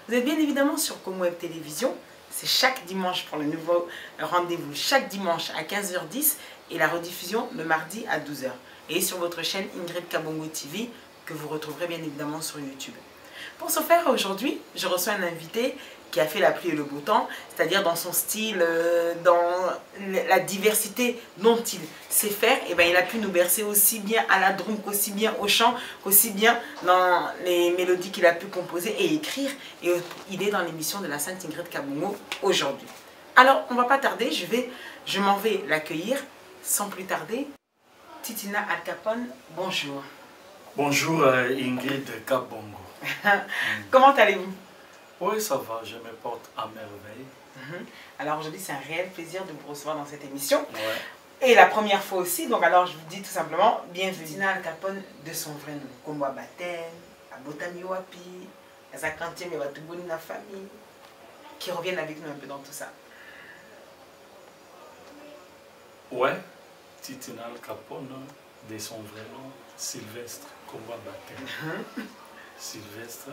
Vous êtes bien évidemment sur Comme Web Télévision. C'est chaque dimanche pour le nouveau rendez-vous, chaque dimanche à 15h10 et la rediffusion le mardi à 12h. Et sur votre chaîne Ingrid Kabongo TV que vous retrouverez bien évidemment sur YouTube. Pour ce faire, aujourd'hui, je reçois un invité qui a fait la pluie et le beau temps, c'est-à-dire dans son style, dans la diversité dont il sait faire, et ben il a pu nous bercer aussi bien à la drum qu'aussi bien au chant, qu'aussi bien dans les mélodies qu'il a pu composer et écrire. Et il est dans l'émission de la Sainte Ingrid Kabongo aujourd'hui. Alors, on ne va pas tarder, je m'en vais l'accueillir sans plus tarder. Titina Al Capone, bonjour. Bonjour Ingrid Kabongo. Comment allez-vous? Oui, ça va, je me porte à merveille. Alors aujourd'hui, c'est un réel plaisir de vous recevoir dans cette émission. Ouais. Et la première fois aussi, donc alors je vous dis tout simplement, bienvenue. Titina Al Capone de son vrai nom. Comme Baten, Abotami Wapi, à sa quantième et Batoubouni la famille, qui reviennent avec nous un peu dans tout ça. Ouais, Titina Al Capone, de son vrai nom, Sylvestre Komba Baten. Sylvestre.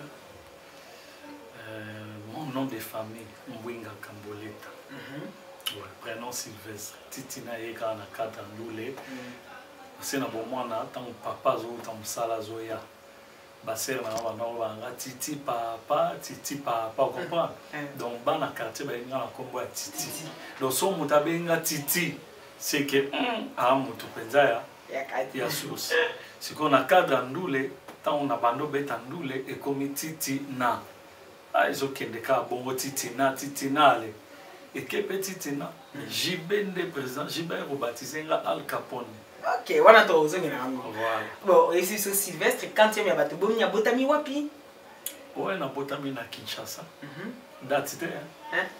Mon nom de famille, Mwinga Kamboleta. Ouais, prénom Sylvestre. Titina Eka na kata ndule. C'est na bomwana tant papa zo tant sala zoya. Baser na banga titi papa, comprends? Donc bana quartier ba nga kombo ya titi. Donc so mutabenga titi, c'est que mutu penza ya source. C'est qu'on a cadre ndule, tant on a bando beta ndule et comme titi na. Ils ont qu'un cas bongo titina titinale et que petitina jibende président jibé rebaptisé Al Capone. Ok, on a tout ça. Voilà. Bon, ici sur Sylvestre, quand il y a bateau, il y a Botami Wapi. Ouais, na Botami na Kinshasa. Date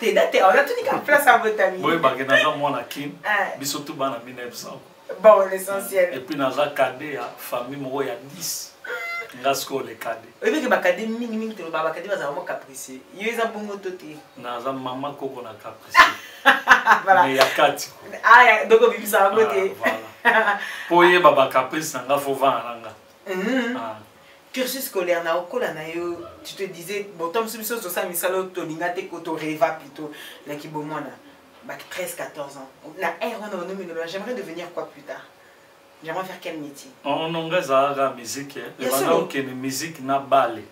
t'es daté, on a tout dit qu'en place à Botami. Oui, bah que naza moi na Kin. Bisoto bana 1900. Bon, l'essentiel. Et puis naza cadet à famille mo ya 10. Ngasko le cadet. Oui, mais que bakade mingi te ba bakade ba za vraiment capricieux. Yo eza bongo toté. Naza maman koko na capricieux. Voilà. Mais ya kati. Ah, donc on vit ça à côté. Voilà. Pour y baba caprice nga faut vendre nga. Cursus scolaire na okola na yo, tu te disais bon tom subso so ça misalo to lingate ko to reva plutôt na ki bomona. Bac 13 14 ans. Na j'aimerais devenir quoi plus tard? J'aimerais faire quel métier? On a la musique. Il y a une musique na balé.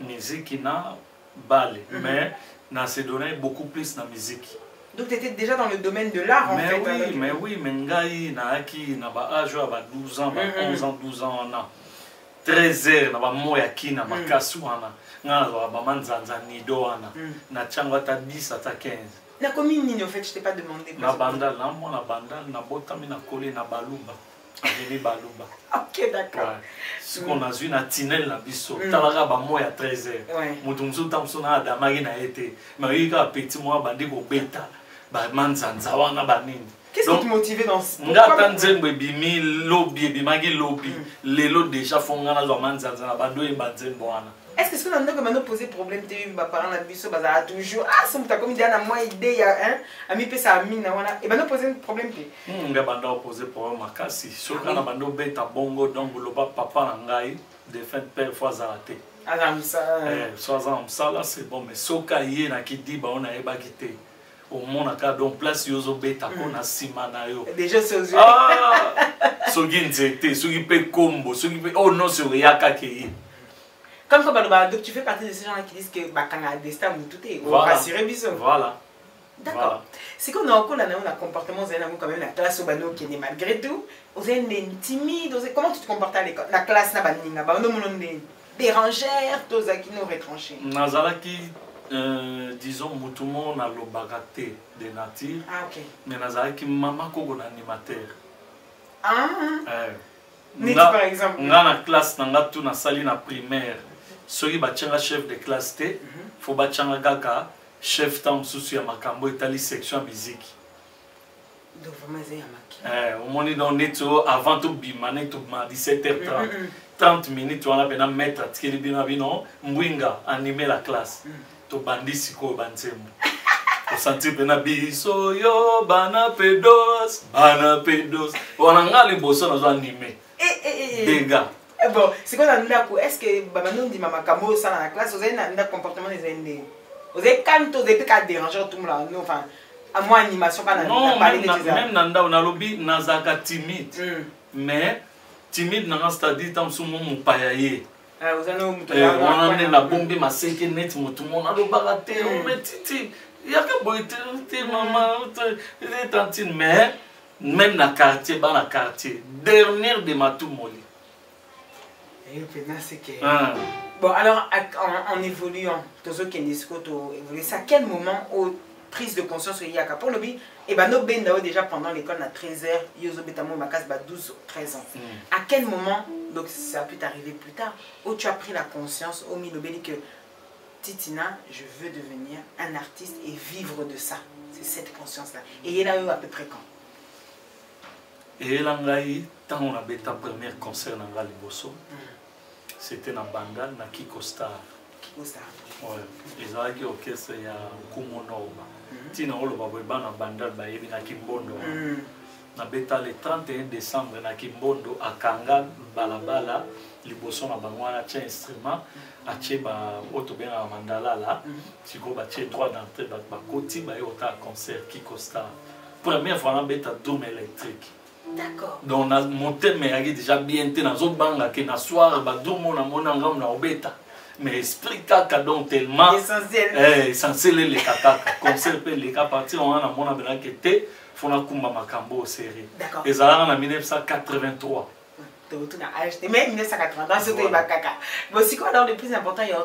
Musique na balé. Mais na se donné beaucoup plus na musique. Donc tu étais déjà dans le domaine de l'art en fait. Oui, mais oui, mais ngai na aki na ba âge à 12 ans, 11 ans, 12 ans na 13 heures na ba moya ki na makasu wana. Nga ba manzanza nido wana. Na changwa ta 10 à ta 15. Na commune nini en fait, je t'ai pas demandé. Na bandal, na mo na bandal na botami na kole na baluba. Avenue Baluba. Ok, d'accord. Ce qu'on a vu na tinel na biso, talaga ba moya 13 heures. Mutumzu tamso na adamagi na été. Mais il y a petit moi bandi ko beta. Ba manzanza wana ba nini. Qu'est-ce qui te motivait dans ce ngata nzembe bimi lobby bimagi lobby. Lelo déjà fongana zo manzanza na bando e banzembo wana. Est-ce que nous avons posé problème de mes parents là biso bazala toujours ah c'est muta comme dit na moi idée ya ami pe ça mina wana et ben nous poser problème pe nga banda poser problème makasi soka na bando beta bongo donc loba papa na ngai de fin père fois zalaté azam ça ça là c'est bon mais soka yé na kidi ba ona eba kité au monde ka donc place yozo beta ko na sima na yo déjà c'est aux yeux soki nzete soki pe kombo soki pe oh non sur yaka ke. Comme donc tu fais partie de ces gens-là qui disent que Bakana a destin ou tout est. Voilà. Voilà. D'accord. C'est qu'on a encore un comportement, vous avez quand même la classe au bano qui est malgré tout. Vous avez une timide. Comment tu te comportes à l'école? La classe n'a pas de dérangère, tous qui nous retranchés. Nazalaki, disons, moutoumon a l'obagaté de nature. Ah, ok. Mais Nazalaki, maman, qu'on animateur. Ah. Par exemple. Dans la classe, dans la salle na primaire. Soki bachanga chef de classe T, faut bachanga gaka chef tam souci ya makambo etali section musique. Donc vraiment c'est yamaki. Au moment dans neto avant tout bimane tout 17h30. 30 minutes on a pena mettre tikeli bina bino mwinga animer la classe. To bandisi ko banzembo. Au sentir pena biso yo bana pedos. On a ngali bosso na zo animer. Dégâts. Bon, c'est quoi dans le est-ce que Babano dit Maman Kamo, ça dans la classe, vous avez un comportement des aînés? Vous avez quand vous avez qu'à déranger tout le monde, enfin, à moins animation, quand on a parlé de ça. Même Nanda, on a lobby, Nazaka timide. Mais timide, c'est-à-dire, tant que mon payaye. On a la bombe, ma seke net, tout le monde a le baraté, on met titi. Il y a que boiter, maman, tantine, mais même dans le quartier, dans le quartier, dernière de ma tout molly. Bon, alors, en évoluant, c'est à quel moment, aux prises de conscience, il y a pour le bi, et ben, nous, déjà pendant l'école, à 13h, Yozo Betamo, ma casse, 12 13 ans. À quel moment, donc ça a pu t'arriver plus tard, où tu as pris la conscience, au Minobeli, que Titina, je veux devenir un artiste et vivre de ça. C'est cette conscience-là. Et il a eu à peu près quand? Et là, quand on a fait ta première concert dans le Bosso, c'était dans Bandal, dans Kiko Star. Kiko Star. Ouais. Ils ont dit orchestre, il y a Kumonoba. Tina Oloba, il y a Bandal, il y a Kimbondo. On a fait le 31 décembre, dans Kimbondo, à Kanga, Balabala, le Bosso, on a fait un instrument. Ache ba auto bien à Mandala là, tu go bache droit d'entrée ba côté ba yota concert Kiko Star. Première fois on a bête à dôme électrique. D'accord. Donc on a monté mais il déjà bien té dans autre banga que na soir ba dôme on a mon ngam na obeta. Mais esprit kaka donc tellement essentiel. Essentiel les kaka concert pe les cas partir on a mon abena que té fona kumba makambo série. D'accord. Et ça en 1983. Mais 1980, c'était le caca. Bon, c'est quoi alors le plus important? Il y a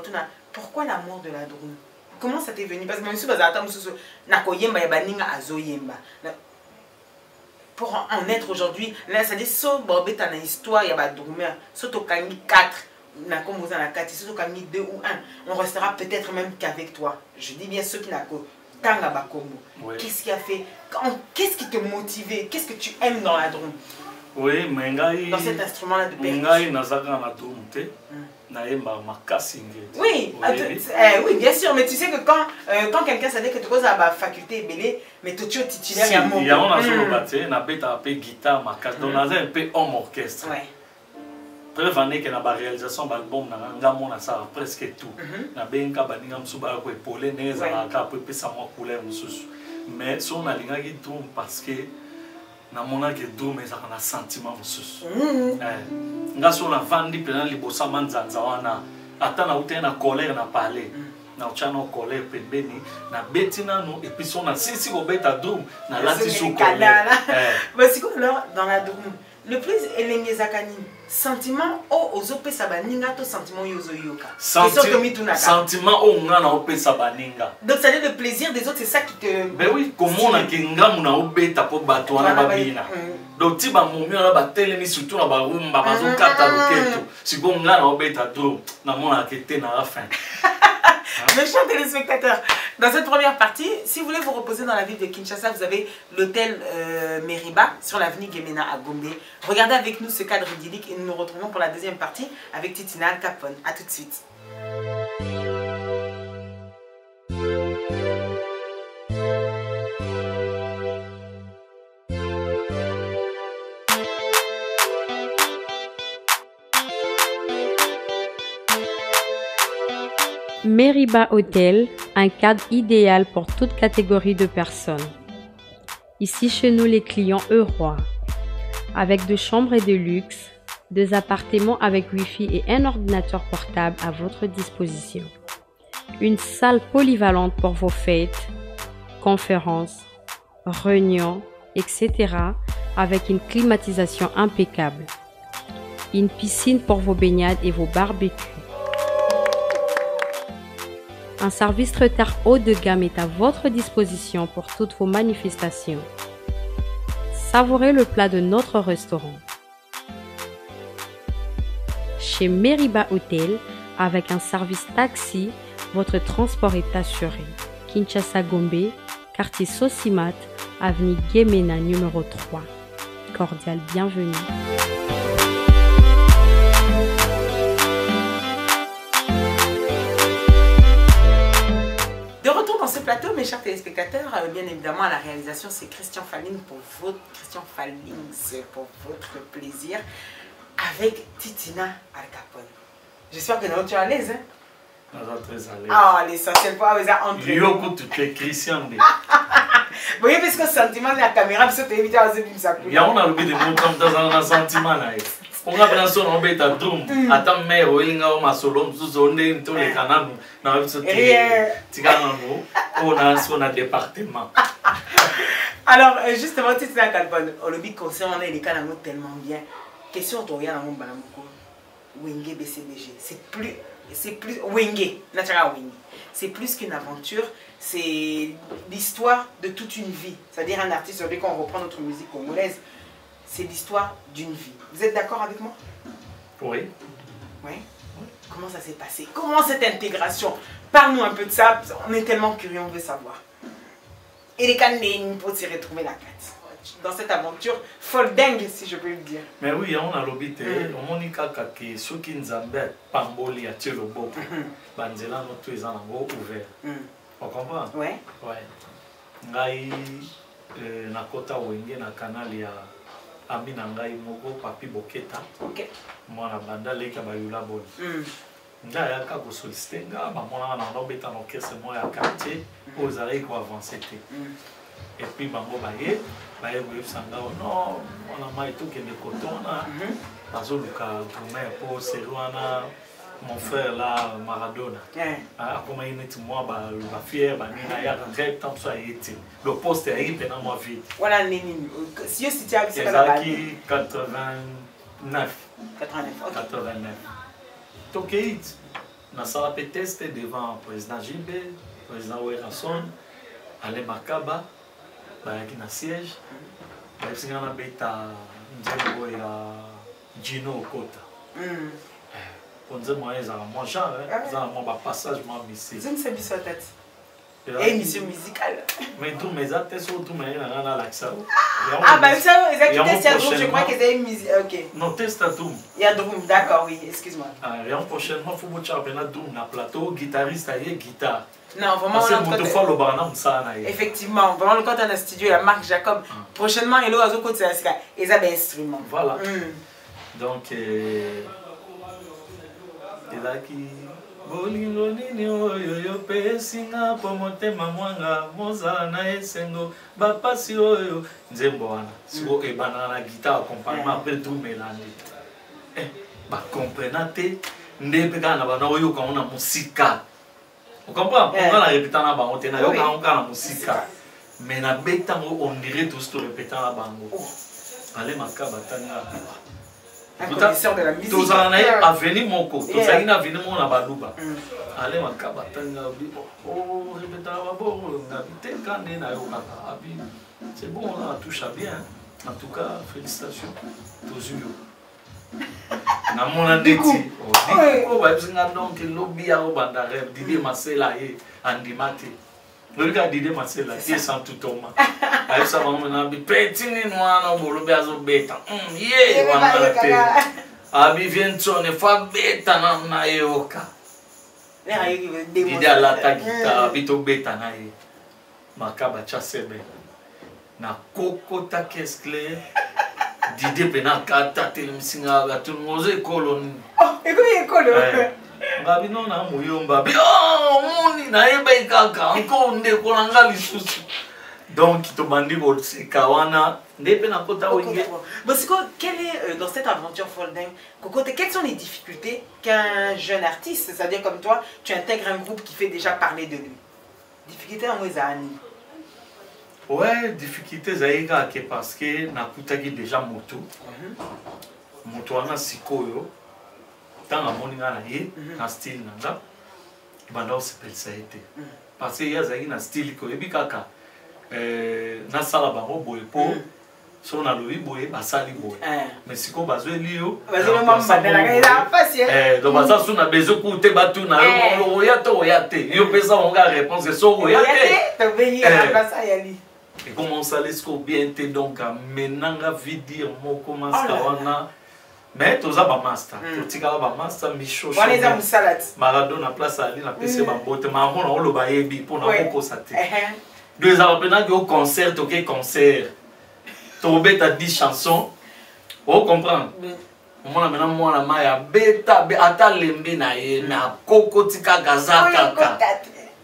pourquoi l'amour de la drone? Comment ça t'est venu? Parce que même si vous avez pour en être aujourd'hui, là, ça dit, sauf Bobé, t'as une histoire, il y a des drummer, sauf au Kami 4, comme vous en avez 4, sauf au Kami 2 ou 1, on restera peut-être même qu'avec toi. Je dis bien ceux qui n'ont pas de qu'est-ce qui a fait? Qu'est-ce qui te motivait? Qu'est-ce que tu aimes dans la drone? Oui, mais dans cet instrument-là de percussion. Oui, oui, bien sûr, mais tu sais que quand quelqu'un savait que tu as la faculté belée, mais tu es titulaire, il y a un guitare, on a un peu homme orchestre. Preuve année que la réalisation de l'album, on a presque tout. On a bien épaulé, mais si on a tout parce que na mona ke do mais ça a un sentiment mususu ngaso na vandi pena libosa manzanza wana ata na utena colère na parler na uchano colère pembeni na betina no et puis son na sisi ko beta drum na lati sou colère mais c'est quoi alors dans la drum le plus élengé zakani sentiment o ozope sabaninga to sentiment yozo yoka sentiment o ngana ope sabaninga donc ça dire le plaisir des autres c'est ça qui te ben oui comment na kinga muna obeta po bato wana babina donc ti ba momi na ba telemi surtout na ba rumba bazo kata loketo si ko ngana obeta do na mona kete na la fin. Mes chers téléspectateurs, dans cette première partie, si vous voulez vous reposer dans la ville de Kinshasa, vous avez l'hôtel Meriba sur l'avenue Gemena à Gombe. Regardez avec nous ce cadre idyllique et nous nous retrouvons pour la deuxième partie avec Titina Al Capone. A tout de suite. Meriba Hotel, un cadre idéal pour toute catégorie de personnes. Ici chez nous, les clients heureux, avec deux chambres et de luxe, deux appartements avec Wi-Fi et un ordinateur portable à votre disposition. Une salle polyvalente pour vos fêtes, conférences, réunions, etc. avec une climatisation impeccable. Une piscine pour vos baignades et vos barbecues. Un service traiteur haut de gamme est à votre disposition pour toutes vos manifestations. Savourez le plat de notre restaurant. Chez Meriba Hotel, avec un service taxi, votre transport est assuré. Kinshasa Gombe, quartier Sosimat, avenue Gemena numéro 3. Cordial bienvenue. Ce plateau, mes chers téléspectateurs, bien évidemment à la réalisation c'est Christian Falling pour votre plaisir. avec Titina Al Capone. J'espère que tu es à l'aise. Hein? Très à l'aise. Ah, l'essentiel pour avoir entre nous. Yoko, tu es Christian. Vous voyez, parce que le sentiment de la caméra, parce que tu évites à faire ça. Il y a un peu de monde comme dans un sentiment. On a besoin de faire un drum. Attends, mais il y a un solo, on est tous les canaux. On a un département. Alors, justement, tu sais, au lobby concernant les canaux tellement bien. Question de regarder dans mon balamoko. Wenge BCBG. C'est plus Wenge. Naturellement Wenge. C'est plus qu'une aventure. C'est l'histoire de toute une vie. C'est-à-dire un artiste, sur lequel on reprend notre musique congolaise. C'est l'histoire d'une vie. Vous êtes d'accord avec moi? Oui. Oui. Comment ça s'est passé? Comment cette intégration? Parle-nous un peu de ça. On est tellement curieux, on veut savoir. Et les cannes pour s'y retrouver la carte. Dans cette aventure folle dingue, si je peux le dire. Mais oui, on a l'obité. On a dit que ceux qui nous ont pamboli à tirer le beau. Banzela, nous tous en ouvert. On comprend? Oui. Oui. Ngai na kota wenge na canal ya ami na ngai moko papi boketa. Ok. Mwana banda leka bayula boni. Nga ya ka ko solliciter nga ba mona na ndobeta no kese mo ya quartier aux arrêts ko avancer té. Et puis bango baye boye sanga non on a mai tout que de coton na bazo luka gourmet pour Seruana mon frère là Maradona. Ah comment il est moi ba fier ba ni na ya rentrer tant ça été. Le poste est arrivé dans ma vie. Voilà nini. Si je cite avec ça là qui 89. 89. Donc na sala test devant président Gilbert, président Werasson, Alain Makaba, qui na siège, qui na beta nzembo ya Gino Okota. Pour dire moi ils ont moi genre, ils ont mon passage moi ici. Je ne sais pas tête. Et émission musicale. Mais tout mes attes sont tout mais na l'accent. Ah bah ça exactement je crois que c'est une musique. OK. Non test à tout. Il y a drum d'accord oui, excuse-moi. Ah et prochainement faut vous charger na drum na plateau, guitariste aille guitare. Non, vraiment effectivement, vraiment quand on a un studio, il y a Marc Jacob. Prochainement, il y a un côté et ça des instruments. Voilà. Donc il a qui bolingo nini oyo yo pesinga po motema mwanga mozala na esengo bapasi oyo nzembo wana siko ebana na guitare accompagnement après tout mélangé ba comprendre te ndebe kana bana oyo ka ona musika. Vous comprenez? On a répété dans la banque, on a la musique. Mais on dirait tout ce que répété dans la banque. Allez, ma cabatana. Un connaisseur de la musique. Tous en a venu mon coup. Tous en a venu mon abalouba. Allez, ma cabatana. Oh, répété dans la banque. On a habité quand on a eu. C'est bon, on a touché bien. En tout cas, félicitations. Tous na mona ndeti o ba bisinga donc lobby ya o banda rêve Didier Masela et Andimate le Didier Masela qui est sans tout toma ay ça va mona bi petit ni noana bolo bi azo beta ye wana te abi vientone fa beta na yoka Didier la takita bito beta na ye makaba cha sebe na koko takescle Didier pena kata telemisinga gatu ngoze kolon. Oh, écoutez kolon. Ngabi non na muyomba. Oh, moni na ebe kaka encore nde kolanga lisusu. Donc to bandi bol sekawana nde pena kota wenge. Parce que quelle est dans cette aventure folle dingue, Coco, quelles sont les difficultés qu'un jeune artiste, c'est-à-dire comme toi, tu intègres un groupe qui fait déjà parler de lui. Difficulté en Mozani. Ouais, difficulté zaïga parce que nakutaki déjà moto. Moto wana sikoyo. Tant la moninga na ye, na style nanga. Banda o sepel ça été. Parce que ya zaïga na style ko ebi kaka. Na sala bango boye po. So na lobi boye basali boye. Mais siko bazwe liyo. Bazwe mamba de la gaïda facile. Donc ça sous na bezo koute batu na yo oyate. Yo pesa on ga réponse so oyate. To venir à ça yali. Et comment ça laisse bien te donc maintenant la vie dire moi comment ça wana mais tous a ba master tout tika ba master micho on les a salade Maradona place ali na PC ba bote ma on lo ba yebi pour na ko sate deux ans pendant que au concert toqué concert to beta 10 chansons on comprend Mwana mena mwana maya beta ata lembe na ye na koko tika gazaka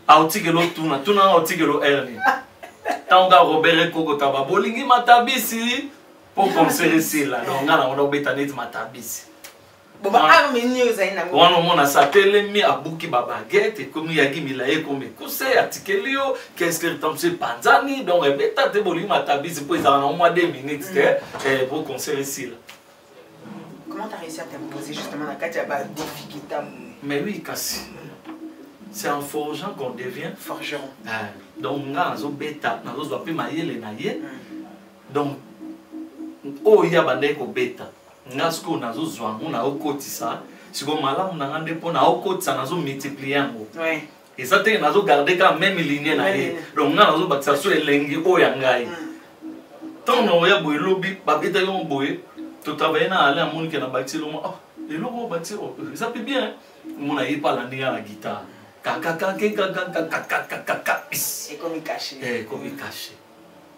autikelo tuna autikelo erni tanga Robert koko taba bolingi matabisi pour conseiller sila donc ngana on beta net matabisi boba armeni ozaina wana mona satelemi abuki ba baguette comme yaki milaye comme kuse atikelio qu'est-ce que tamse panzani donc beta te bolingi matabisi pour ça en moins 2 minutes pour conseiller sila. Comment tu as réussi à t'imposer justement dans le cadre de défi qui t'a... Mais oui, Kassi. C'est en forgeant qu'on devient forgeron. Donc, on a un bêta, on a un maïe. Donc, oh, il y a un bêta. On a un zoan, on a un côté ça. Si on a un dépôt, on a un côté ça, on a multiplié. Et ça, on a gardé quand même ligne. Donc, on a un bâtiment sur les lengues, oh, yangai. Tant on a un lobby, babita yon boy. Tu travailles dans la monde qui a bâti le monde. Et là, on bâti. Ça peut bien. On a eu pas la guitare. Et comme il caché. Et comme il caché.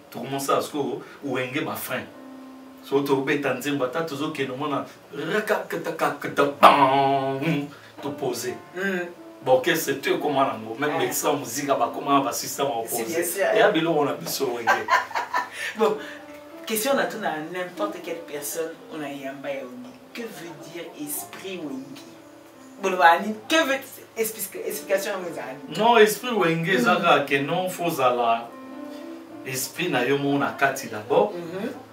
Tout le monde sait que ou enge ma frein. Surtout au bétanzim bata toujours que nous on tout poser. Bon qu'est-ce que c'est comment on même l'extra musique ba comment va système à opposer. Et à bilo on a biso enge. Bon. Question à n'importe quelle personne, on a yamba yaouni. Que veut dire esprit wengi? Bon, que veut explication à Mozani? Non, esprit wengi, c'est que non, faut aller. Esprit na yo mon akati d'abord.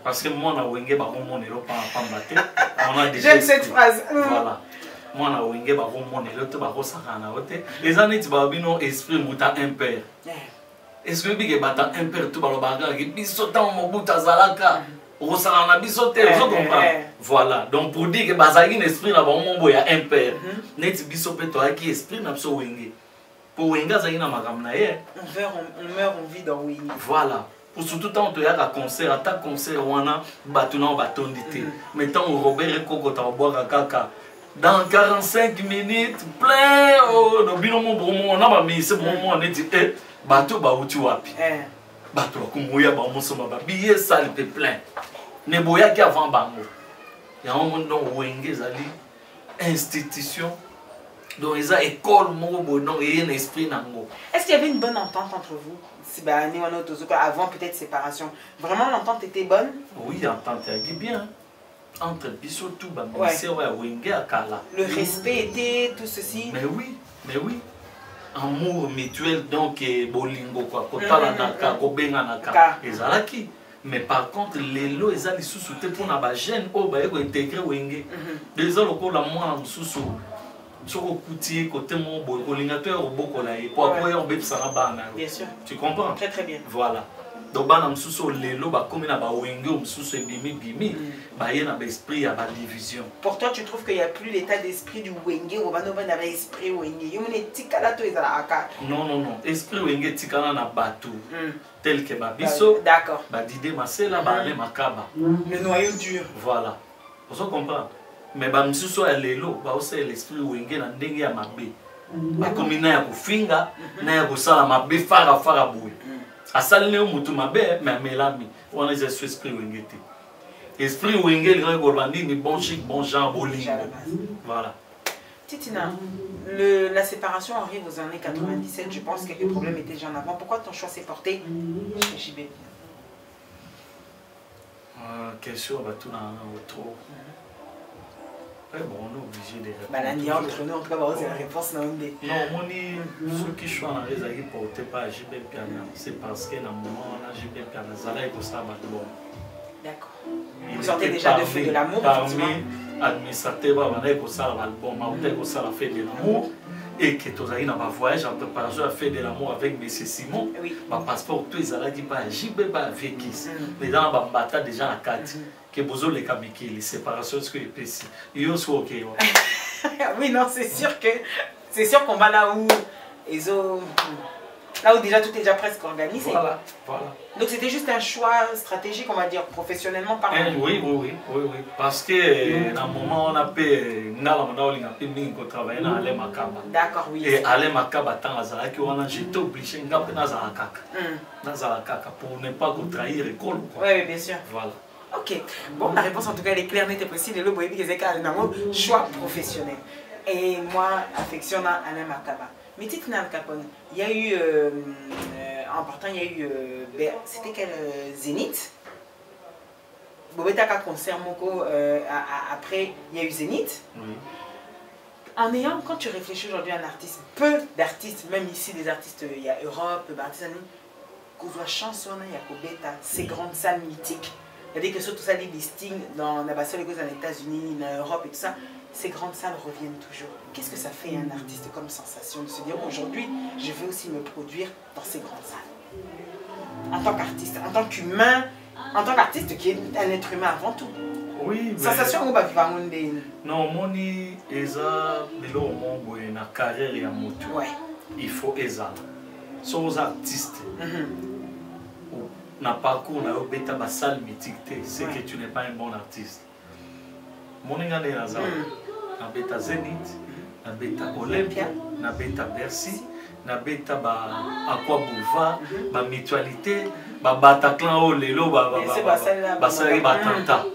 Parce que moi, na wengi, bah, mon est pas mbaté. On a déjà. J'aime cette phrase. Voilà. Moi, na wengi, bah, mon est là, tu vas resarana ote. Les années, tu vas bino esprit muta impère. Est-ce que tu bata impère tout balo baga qui bisotan mo buta zalaka rosana bisote vous comprenez voilà donc pour dire que bazagi esprit na ba mo boya impère net bisope to aki esprit na so wenge pour wenga zagina makamna ye on meurt on vit dans wengi voilà pour surtout tant to ya concert ata concert wana batuna batondité mais tant Robert Koko ta boire kaka dans 45 minutes plein no bino mo bromo na ba mi c'est bromo net bateau ba uti wapi bateau kumuya ba musoma ba billet sale pe plein ne boya ki avant bango ya un monde donc wenge zali institution donc ils a école mo bo non et un esprit nango. Est-ce qu'il y avait une bonne entente entre vous? Si ba ni wana tozuka avant peut-être séparation. Vraiment l'entente était bonne? Oui, l'entente était bien. Entre biso tout ba c'est ouais wenge akala. Le respect était tout ceci. Mais oui. Amour mutuel donc bolingo quoi kotala naka kobenga naka ezalaki mais par contre lelo ezali susu te pona ba jeune o ba eko intégrer wenge déjà lokola mwana mususu soko kuti côté mon boy kolinga to roboko la e pour akoya obepisa na bana. Bien sûr. Tu comprends? Très très bien. Voilà. Donc bana mususu lelo ba komi na ba wenge mususu bimi ba yena ba esprit ya ba division. Pour toi tu trouves qu'il y a plus l'état d'esprit du wenge ou bano bana ba esprit wenge yomone tikala to ezala aka? Non esprit wenge tikala na batu tel que ba biso d'accord ba dide masela ba le makaba le noyau dur. Voilà. Vous comprenez? Mais ba mususu ya lelo ba ose l'esprit wenge na ndenge ya mabe ba komi na ya kufinga na ya kusala mabe fara boue. Asali ne mutu mabe mais melami on est esprit wenge te. Esprit wenge le grand golbandi ni bon chic bon genre bolingo. Voilà. Titina, la séparation arrive aux années 97, je pense que les problèmes étaient déjà en avant. Pourquoi ton choix s'est porté chez JB? Question va tout dans autour. Bon, on est obligé de répondre. Bah, entre nous, en tout cas, c'est la réponse. Non, ceux qui sont en réseau qui portent pas JB Piana, c'est parce que dans le moment où on a JB Piana, ça là, il ça bon. D'accord. Vous sortez déjà de Feu de l'amour. Parmi administrateurs, on a pour ça l'album, on a pour ça la Fête de l'amour. Et que tu as eu un voyage en préparation à Fête de l'amour avec M. Simon. Oui. Ma passeport, tout ça là qui pas JB pas avec qui. Mais dans la bataille déjà la carte. Que vous les kamiki, les séparations, ce que est précis. Ils sont ok. Oui, non, c'est sûr qu'on va là où déjà tout est déjà presque organisé. Voilà. Donc c'était juste un choix stratégique, on va dire, professionnellement parlant. Oui. Parce que dans le moment où on a pu travailler dans Alain Makaba. D'accord, oui. Et Alain Makaba, j'étais obligé de faire pour ne pas trahir l'école. Oui, bien sûr. Voilà. Ok, bon, la réponse en tout cas elle est claire, nette et précise. Le boy qui est choix professionnel. Et moi, affection à Alain Makaba. Mais tu sais, il y a eu, en partant, il y a eu, c'était quel Zénith? Bobetaka concert Moko, après, il y a eu Zénith. Oui. En ayant, quand tu réfléchis aujourd'hui à un artiste, peu d'artistes, même ici des artistes, il y a Europe, artistes, qu'on soit chanson, il y a Kobeta, ces grandes salles mythiques. C'est-à-dire que surtout ça, les listings dans la basse, les États-Unis, en Europe et tout ça, ces grandes salles reviennent toujours. Qu'est-ce que ça fait à un artiste comme sensation de se dire aujourd'hui, je vais aussi me produire dans ces grandes salles? En tant qu'artiste, en tant qu'humain, en tant qu'artiste qui est un être humain avant tout. Oui, mais... Sensation ou pas vivre non, moni eza belo mongo na carrière ya moto. Ouais. Il faut eza. Sont artistes. Na parcours na obeta ba salle mythique, c'est que tu n'es pas un bon artiste. Moninga ne naza. Na beta Zénith, na beta Olympia, na beta Bercy, na beta ba Aqua Boulevard, ba Mutualité, ba Bataclan o lelo ba sali ba tanta.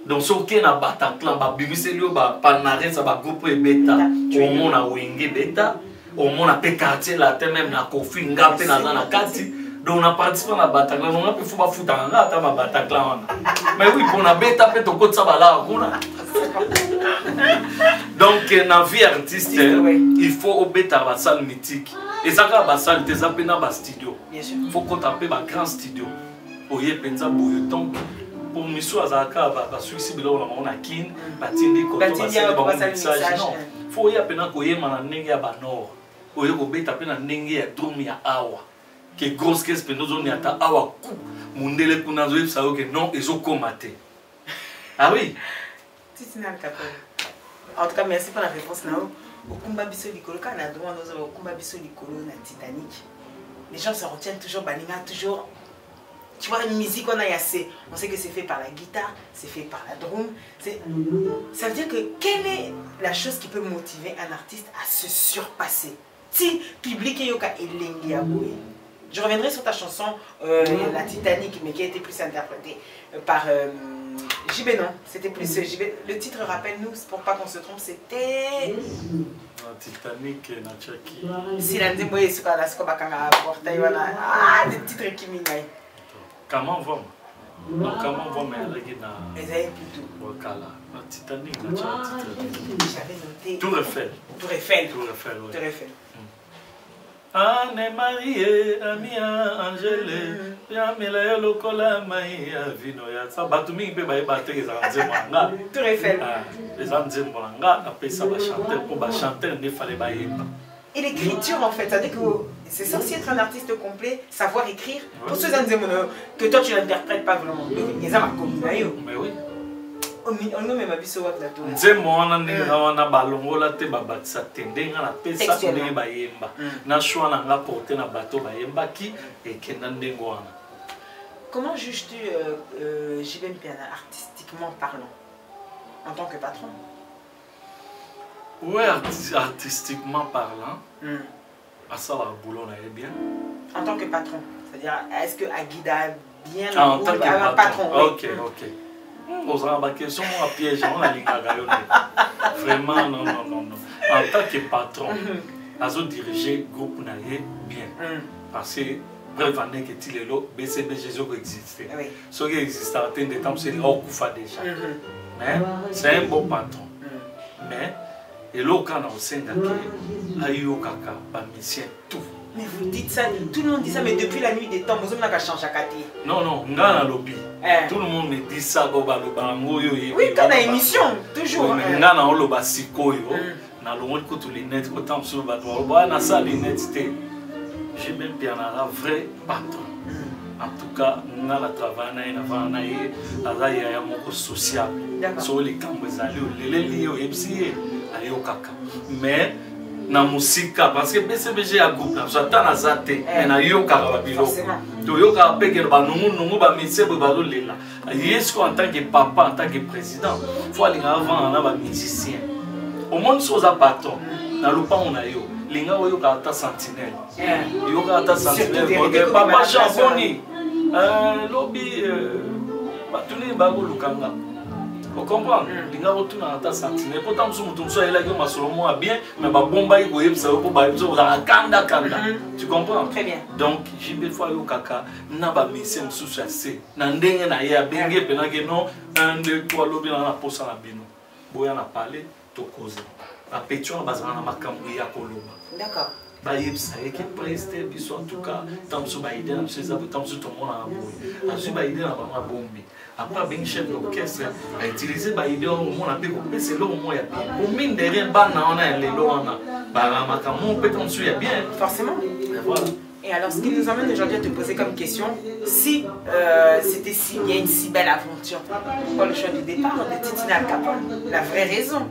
Donc ce qui est na Bataclan ba bibiselio ba Panares ba groupe beta, au monde na Wenge beta, au monde na pe quartier là même na Kofi Ngape na na kati. Donc on a participé à la Bataclan, on a pu faire foutre en rate à ma Bataclan. Mais oui, pour la bêta, peut-être au côté de ça, donc dans la vie artistique, il faut obéir à la salle mythique. Et ça, la salle, tu as dans le studio. Il faut qu'on tape un grand studio. Pour y penser bouillon. Pour me soigner, suicide on a kin, batindi message. Non, faut y appeler qu'on y a nengue à banor. Ou y obéir à nengue à drum ya awa. Que grosse caisse que nous on y a ta awa coup. Mundele kuna zo ça que non ils ont combattu. Ah oui. En tout cas, merci pour la réponse. Au combat biso likolo, quand on a droit au combat biso likolo na Titanic, les gens se retiennent toujours, Baninga toujours. Tu vois, la musique, on a assez. On sait que c'est fait par la guitare, c'est fait par la drum. Ça veut dire que quelle est la chose qui peut motiver un artiste à se surpasser? Si public est yoka elengi aboué. Je reviendrai sur ta chanson, la Titanic, mais qui a été plus interprétée par JB, non? C'était plus JB. Le titre, rappelle-nous, pour pas qu'on se trompe, c'était... Titanic, Nachaki. Si la ndembo est sur la skobakanga portail, voilà. Ah, des titres qui m'ignorent. Comment va? Non, comment va, mais elle est plutôt. Voilà. Titanic, Nachaki. J'avais noté. Tour Eiffel. Tour Eiffel. Tour Eiffel, oui. Tour Eiffel. Anne-Marie, Amia, Angèle, Yamela, Locola, Maïa, Vinoya, Sabatumi, Bébé, Baté, Zanzemanga. Tour Eiffel. Les Zanzemanga, après ça va chanter, pour chanter, il fallait bailler. Et l'écriture, en fait, ça veut dire que c'est censé être un artiste complet, savoir écrire. Pour ceux que toi tu n'interprètes pas vraiment. Mais oui. On même abisso wa plateau. Nzembo wana ndinga wana balongola te babatisa tendenga na pesa ndenge bayemba. Na choix na nga porter na bateau bayemba ki ekenda ndengo wana. Comment juges-tu JB Mpiana artistiquement parlant en tant que patron? Oui, artistiquement parlant. À ça la boulot est bien. En tant que patron, c'est-à-dire est-ce que Aguida bien en tant que patron? OK. On a une question à piège, on a vraiment, non. En tant que patron, je diriger le groupe bien. Parce que, bref, année que tu es là, BCBG existe. Ce qui existe à des temps, c'est l'Okoufa déjà. Mais c'est un bon patron. Mais, et là, quand on sait que Ayokaka, Bamisien, tout. Mais vous dites ça, tout le monde dit ça, mais depuis la nuit des temps, vous avez changé à Kati. Non, on a un lobby. Tout le monde me dit ça, oui, quand on a émission, toujours. Oui, mais on a un lobby sikoyo. On a le monde qui les nets, autant sur le bateau. On a ça, les nets, j'ai même bien un vrai patron. En tout cas, on a le travail, on a un social. Sur les camps, mais na musika parce que BCBG a groupe na zata na zate na yoka ba biloko to yoka peke ba nungu ba misebo ba lolela yesko en tant que papa en tant que président faut aller avant na ba musicien au monde soza patron na lupa on a yo linga yoka ta sentinelle yoka ta sentinelle papa chamboni lobby batuni bango lukanga. Vous comprenez? Les gars retournent à ta sentinelle. Pourtant, nous sommes là, ils ont seulement bien, mais bah bomba ils voyaient ça pour bah ils ont la kanda. Tu comprends? Très bien. Donc, j'ai des fois au kaka, n'a pas mis ça sous chassé. N'andenge na ya bengue penage non 1 2 3 lobi na posa na bino. Boya na parler to cause. La pétion bazana na makambo ya koloba. D'accord. Bah il savait qu'il prestait biso en tout cas tant sur ba idée na chez tant sur tout le monde na boy. A sur ba idée na ba bombi. Après, bien chef d'orchestre a utilisé bah idée au moins la paix au paix c'est là au moins il y a bien. Au mine derrière ban on a les lois on a bah makamon peut on suit bien. Forcément. Et voilà. Et alors, ce qui nous emmène aujourd'hui à te poser comme question, si c'était si bien une si belle aventure, pourquoi le choix du départ de Titina Al Capone? La vraie raison.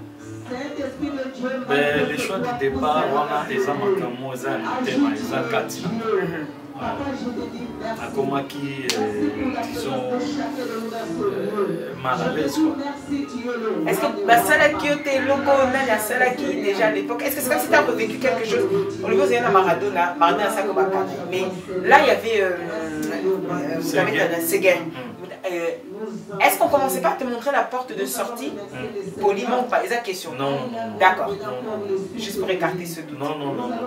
Ben, le choix du départ, on a des makamon, des thèmes, des katina. À comment qui, disons, mal à l'aise quoi. Est-ce que celle qui était loco, celle qui déjà à l'époque, est-ce que c'est comme si tu as revécu quelque chose? On le voit à Maradona, Maradona ça comme mais là il y avait vous avez Séguin. Est-ce qu'on commençait pas à te montrer la porte de sortie poliment ou pas? C'est la question. Non. D'accord. Juste pour écarter ce doute. Non.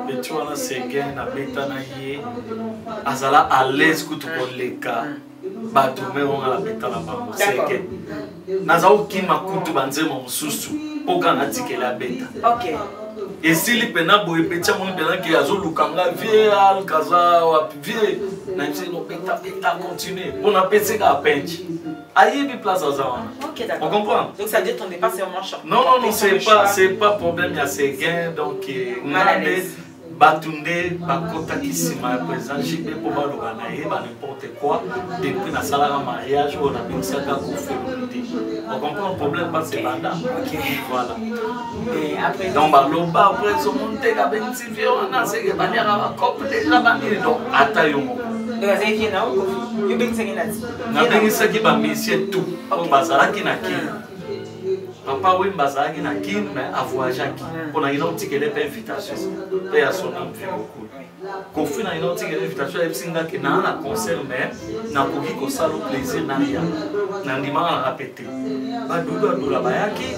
Mais tu vois là Séguin, na bétanaïe, azala à l'aise que tu connais les cas. Bato mais on a la bétana bango. Séguin. Nazao qui m'a coûté banze mon soussou. Aucun article la bêta. Ok. Et si les pénats boy petit mon pénat qui a zolu kanga vie al kaza ou vie na dit non bêta continue. On a pété à pench. Aïe bi place à ça. Ok d'accord. On comprend. Donc ça veut dire ton départ c'est vraiment short. Non c'est pas problème il y a ces gains donc mal à l'aise. Batunde bakota kisima présent jibe pour baloba na ye ba n'importe quoi depuis na sala de mariage on a bien ça ka conférité. On comprend le problème pas c'est banda. OK voilà. Et après donc baloba après so monter ka ben TV on a c'est que bania ka couple déjà bani donc atayo. Donc ça vient na ko yo ben c'est ngati. Na ben ça qui ba monsieur tout. On bazala ki na ki. Papa oui mbazaki na kin mais avoyaki pour na ino tikele pe invitation pe ya son envie beaucoup kofi na ino tikele invitation e singa ki na na concert mais na koki ko salo plaisir na ya na ndima na répéter ba dudu adula bayaki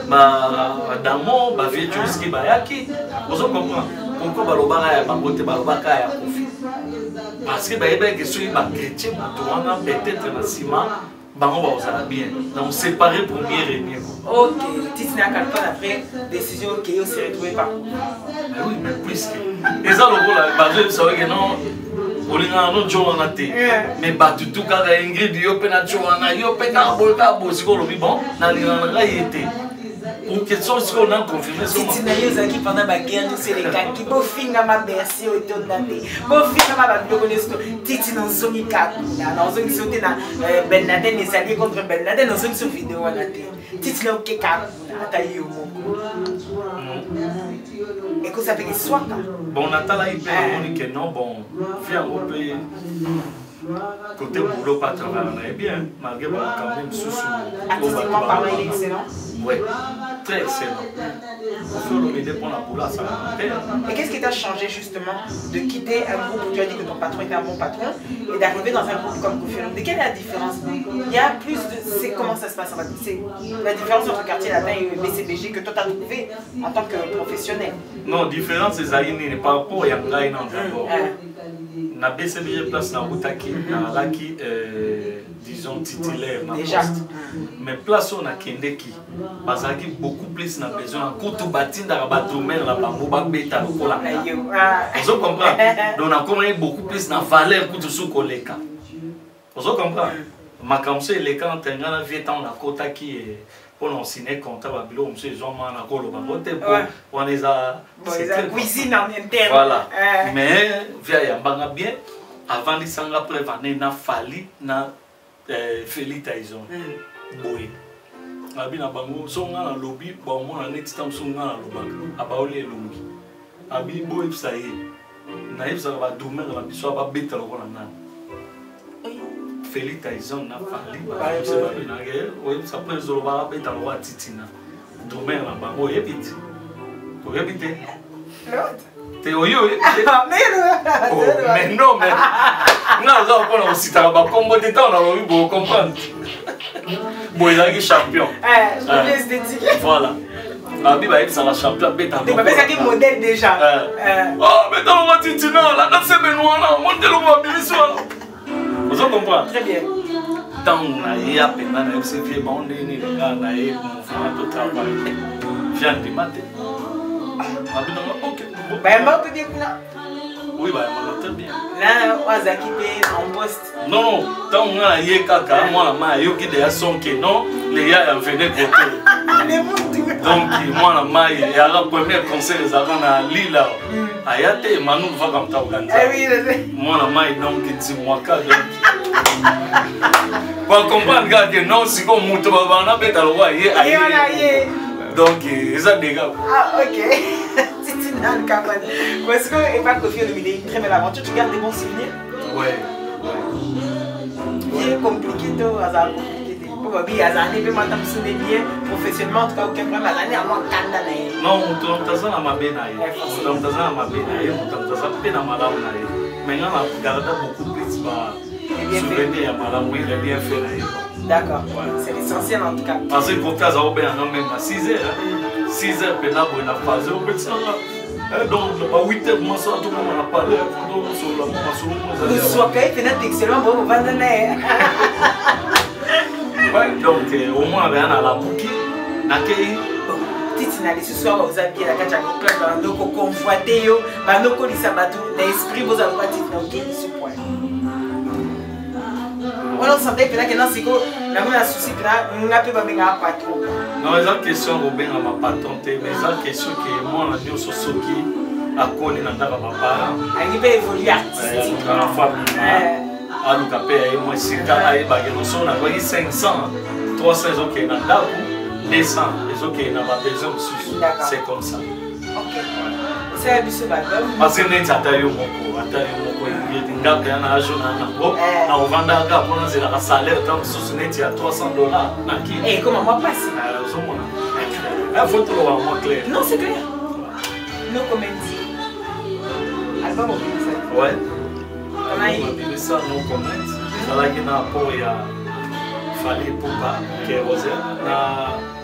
ba damo ba vie juski bayaki ozo comprendre pourquoi balobaka ya bangote balobaka ya kofi parce que ba eba que soyi ba chrétien to wana peut-être na sima bango ba bien donc séparer pour mieux régner. Ok, Titina Al Capone après décision qui s'est retrouvée par. Mais oui, mais puisque les gens le basé vous savez que non olinga no joana te mais batu tout ka Ingrid yo pe na joana yo pe ka bolka sikolo bi bon na lina na yete pour question si on a confirmé ça Titina yozaki pendant la guerre nous c'est les gars qui bofinga ma bercy au tonate bofinga ma babilo konesto Titina zongi ka na zongi sote na Ben Laden les alliés contre Ben Laden dans une vidéo na te Titina ok ka atayo moko et que ça fait que soit bon Natala il peut on que non bon viens on peut côté boulot pas travailler bien malgré bon quand même sous artistiquement parlant il est excellent. Oui, très excellent. Il faut l'aider pour la boule à ça. Et qu'est-ce qui t'a changé justement de quitter un groupe où tu as dit que ton patron était un bon patron et d'arriver dans un groupe comme Kofi Olomide? Quelle est la différence? Il y a plus de... C'est comment ça se passe? C'est la différence entre Quartier Latin et BCBG que toi tu as trouvé en tant que professionnel. Non, différence c'est Zaïni, par rapport à Yangaï d'abord. Na BCBG place na Outaki, na Laki, disons titulaire, na poste. Mais place on a Kendeki, Bazaki beaucoup plus na besoin. En cours tout bâti dans la bateau-mère, la bambou, bambeta, le cola. Vous comprenez? Donc on a commencé beaucoup plus na valeur pour tout ce qu'on les cas. Vous comprenez? Ma comme ça, les cas en tenant la vie dans la côte qui est. Pour nous signer comptable à bureau, monsieur Jean Mana Kolo, on les a. Cuisine en interne. Voilà. Mais, via Yambanga bien, avant les sangs après, on a fallu na Félix Taïson. Boy. Abina Bango, son dans le lobby, bon, on a un instant son dans le lobby. Abaoli Lungi. Abi Boy, ça y est. Naïf, ça va dormir dans la pissoire, va bêter le rôle. Félix Taïson n'a fallu. Oui, ça peut se voir avec un roi Titina. Demain, là-bas, oui, évite. Oui, évite. T'es au yo. Mais non, mais. Non, on a aussi un combo de temps, on a eu pour comprendre. Bon, il a eu champion. Champion esthétique. Voilà. Abi va être la champion bêta. Tu m'as fait un modèle déjà. Oh, mais dans le Titina, là, dans ce Benoît, là, montez le mot, vous comprenez? Très bien. Tant on a appelé dans le FCV, on a eu mouvement de travail. Viens de mater. Ok. Bah, on bien là. Oui, bah, on bien. Là, on a quitté en poste. Non, tant on a eu caca, moi, je suis déjà son que non, les gars venaient côté. Donc, moi, il y a le premier conseil des avant à Lille. Il y a des manous qui vont comme ça organiser. Moi, donc, il dit moi, pour comprendre que non, si on monte, on va mettre à l'eau. Donc, ça dégage. Ah, ok. C'est dans le campagne. Parce que, et pas confier le milieu, une très belle aventure, tu gardes des bons souvenirs? Ouais. C'est compliqué, tout, hasard compliqué. Pour bien, hasard, il peut m'entendre bien professionnellement, en tout cas, aucun problème, hasard, à moi, Canada. Non, on t'entend à ma bénaïe. On t'entend à ma bénaïe, on t'entend à peine à ma lame. Maintenant, on garde beaucoup plus de souvenirs à ma lame, oui, il est bien fait. D'accord, c'est l'essentiel en tout cas. Parce que pour cas, on va même à 6 heures. 6 heures, on a passé au médecin. Donc, à 8 heures, moi, ça, tout le monde a parlé. Vous soyez peut-être excellent, vous va donner. Oui, donc, au moins, on a la bouquille. Ce soir, vous avez bien la carte à nous convoiter, nous l'esprit, vous avez pas dit non, ce point. On sentait que là, c'est que la souci que là, on a pu pas trop. Non, les autres questions, Robin, on m'a pas tenté, mais les autres questions que moi, on a dit au Sosoki, à quoi on est dans ma parent. Elle peut évoluer artistiquement. À l'Ukapé, moi, si quand on a envoyé 500, 300 ils ont qui est dans l'Aku, 200 ils ont qui est dans la maison. C'est comme ça. Ok. C'est un bisou bagom. Parce que nous avons un gars qui a un jour on vend un gars pour nous un salaire tant sous à $300. Et comment moi passer? La photo est vraiment claire. Non, c'est clair. Nos comédies. Album au ouais. On a eu ça, nos comments. Ça là qui n'a pas eu fallu pour pas qui est rosé.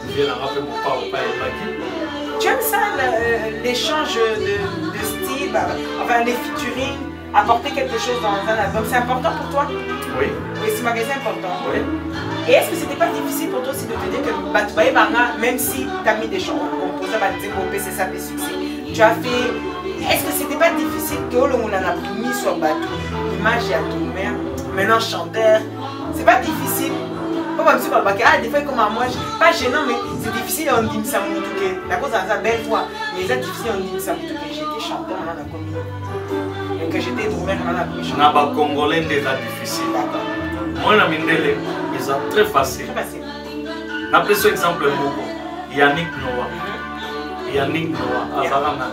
Je viens de rappeler mon père au pays. Tu aimes ça, l'échange de style, enfin les featuring, apporter quelque chose dans un album, c'est important pour toi? Oui. Oui, c'est important. Oui. Et est-ce que c'était pas difficile pour toi aussi de te dire que Batoubaye Banga, même si tu as mis des chansons composées par des c'est ça des succès, tu as fait. Est-ce que c'était pas difficile que l'on a mis sur Batou, l'image à ton mère, maintenant chanteur, c'est pas difficile? Des fois, comme moi, pas gênant, mais c'est difficile on dit ça mon tout la cause à sa belle voix, mais c'est difficile on dit ça mon tout j'étais chanteur dans la commune et que j'étais drummer dans la commune. Na ba congolais déjà difficile. D'accord. Moi na mindele, c'est très facile. Très facile. Na pris ce exemple moko, Yannick Noah. Yannick Noah, Azarana.